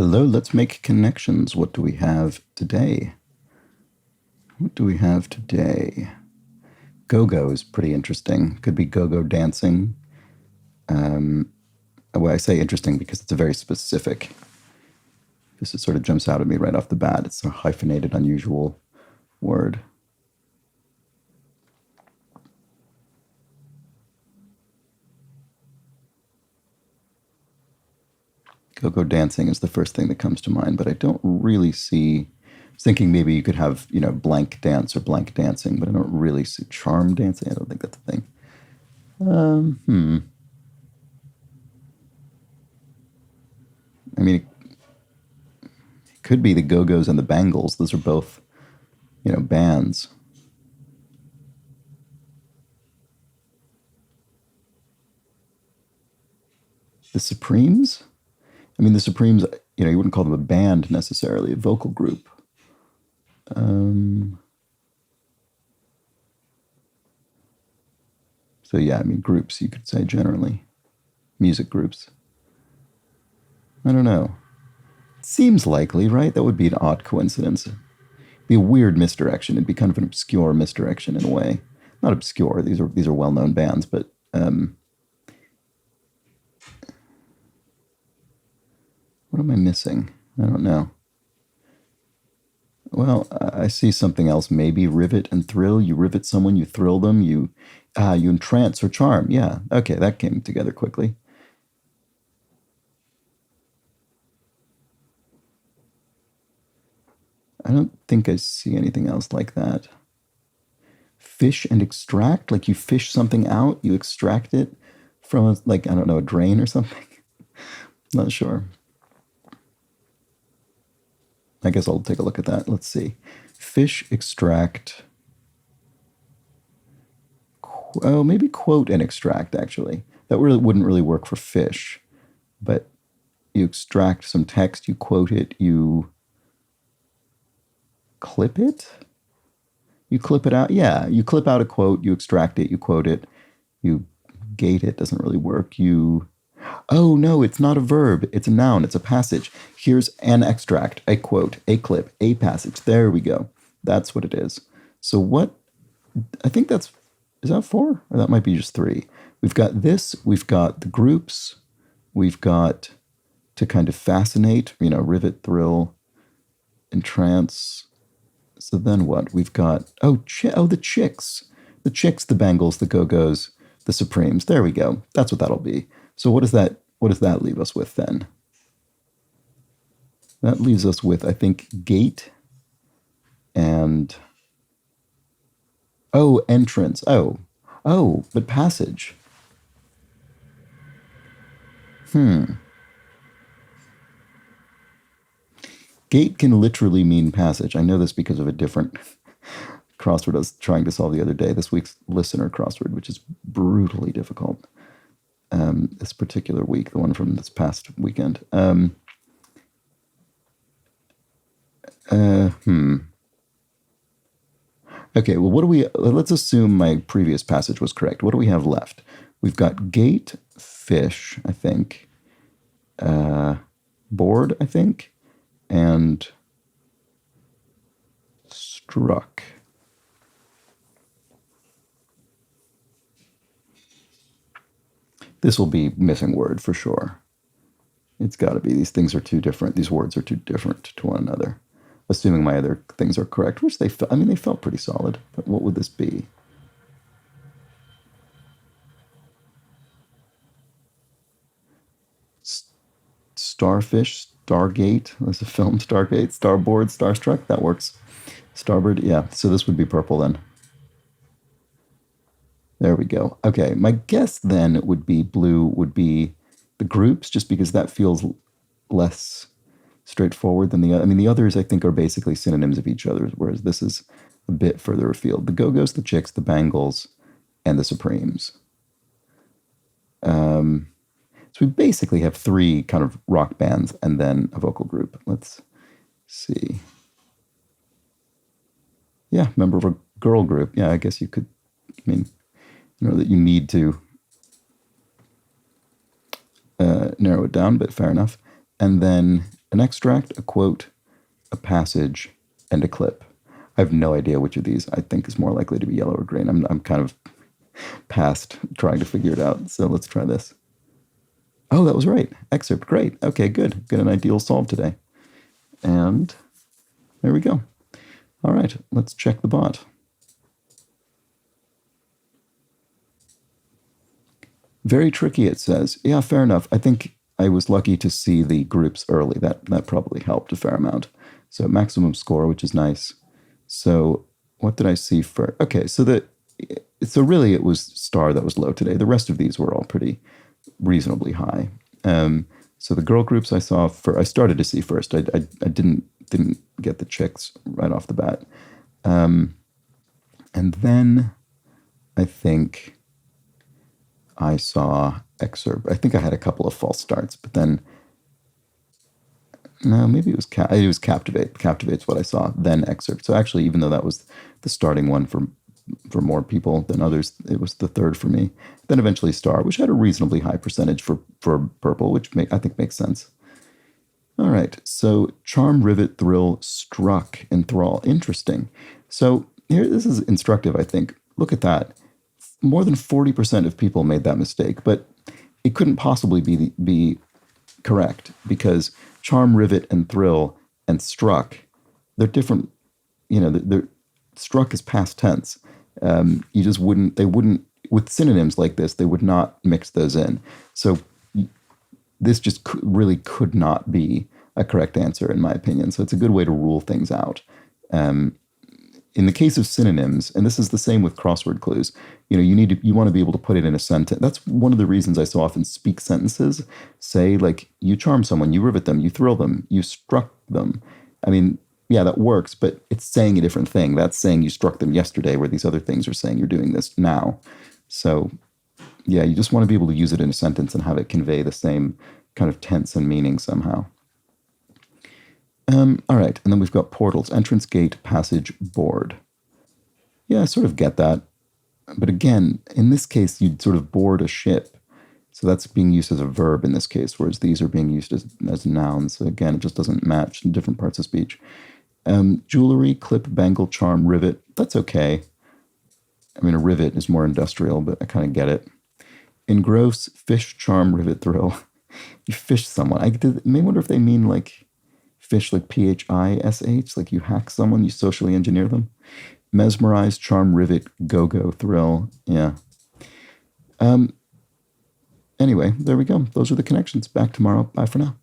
Hello, let's make connections. What do we have today? What do we have today? Go-go is pretty interesting. Could be go-go dancing. Well, I say interesting because it's a very specific. This sort of jumps out at me right off the bat. It's a hyphenated, unusual word. Go-go dancing is the first thing that comes to mind, but I don't really see. I was thinking maybe you could have, blank dance or blank dancing, but I don't really see charm dancing. I don't think that's a thing. I mean, it could be the Go-Go's and the Bangles. Those are both, bands. The Supremes? I mean, the Supremes, you wouldn't call them a band necessarily, a vocal group. So, yeah, I mean, groups, you could say generally. Music groups. I don't know. Seems likely, right? That would be an odd coincidence. It'd be a weird misdirection. It'd be kind of an obscure misdirection in a way. Not obscure. These are well-known bands, but what am I missing? I don't know. Well, I see something else. Maybe rivet and thrill. You rivet someone, you thrill them, you entrance or charm. Yeah, okay, that came together quickly. I don't think I see anything else like that. Fish and extract, like you fish something out, you extract it from I don't know, a drain or something. Not sure. I guess I'll take a look at that. Let's see. Fish extract. Oh, maybe quote and extract, actually. That really wouldn't really work for fish. But you extract some text, you quote it, you clip it? You clip it out? Yeah, you clip out a quote, you extract it, you quote it, you gate it, doesn't really work. Oh, no, it's not a verb. It's a noun. It's a passage. Here's an extract, a quote, a clip, a passage. There we go. That's what it is. So I think is that four? Or that might be just three. We've got this. We've got the groups. We've got to kind of fascinate, rivet, thrill, entrance. So then what? We've got, the chicks. The chicks, the Bangles, the Go-Go's, the Supremes. There we go. That's what that'll be. So what does that leave us with then? That leaves us with, I think, gate and entrance. But passage. Gate can literally mean passage. I know this because of a different crossword I was trying to solve the other day. This week's listener crossword, which is brutally difficult. This particular week, the one from this past weekend. Okay, well, let's assume my previous passage was correct. What do we have left? We've got gate, fish, I think, board, I think, and struck. This will be missing word for sure. It's got to be. These things are too different. These words are too different to one another. Assuming my other things are correct, which they felt pretty solid. But what would this be? Starfish, Stargate. There's a film, Stargate, Starboard, Starstruck. That works. Starboard, yeah. So this would be purple then. There we go. Okay, my guess then would be blue would be the groups, just because that feels less straightforward than the other. I mean, the others I think are basically synonyms of each other, whereas this is a bit further afield. The Go-Go's, the Chicks, the Bangles, and the Supremes. So we basically have three kind of rock bands and then a vocal group. Let's see. Yeah, member of a girl group. Yeah, I guess you could, that you need to narrow it down, but fair enough. And then an extract, a quote, a passage, and a clip. I have no idea which of these I think is more likely to be yellow or green. I'm kind of past trying to figure it out. So let's try this. Oh, that was right. Excerpt. Great. Okay, good. Got an ideal solved today. And there we go. All right, let's check the bot. Very tricky, it says. Yeah, fair enough. I think I was lucky to see the groups early. That probably helped a fair amount. So maximum score, which is nice. So what did I see first? Okay, so really it was star that was low today. The rest of these were all pretty reasonably high. So the girl groups I started to see first. I didn't get the chicks right off the bat. And then I think I saw excerpt. I think I had a couple of false starts, but then no, maybe it was captivate. Captivate's what I saw. Then excerpt. So actually, even though that was the starting one for more people than others, it was the third for me. Then eventually star, which had a reasonably high percentage for purple, which I think makes sense. All right, so charm, rivet, thrill, struck, enthrall. Interesting. So here, this is instructive, I think. Look at that. More than 40% of people made that mistake, but it couldn't possibly be correct because charm, rivet, and thrill and struck, they're different. They're struck is past tense. You just wouldn't, with synonyms like this, they would not mix those in. So this just really could not be a correct answer, in my opinion. So it's a good way to rule things out. In the case of synonyms, and this is the same with crossword clues, you want to be able to put it in a sentence. That's one of the reasons I so often speak sentences. Say, like, you charm someone, you rivet them, you thrill them, you struck them. I mean, yeah, that works, but it's saying a different thing. That's saying you struck them yesterday, where these other things are saying you're doing this now. So, yeah, you just want to be able to use it in a sentence and have it convey the same kind of tense and meaning somehow. All right, and then we've got portals, entrance, gate, passage, board. Yeah, I sort of get that. But again, in this case, you'd sort of board a ship. So that's being used as a verb in this case, whereas these are being used as nouns. So again, it just doesn't match in different parts of speech. Jewelry, clip, bangle, charm, rivet. That's okay. I mean, a rivet is more industrial, but I kind of get it. Engross, fish, charm, rivet, thrill. You fish someone. I may wonder if they mean like fish, like PHISH, like you hack someone, you socially engineer them. Mesmerize, charm, rivet, go-go, thrill. Yeah. Anyway, there we go. Those are the connections. Back tomorrow. Bye for now.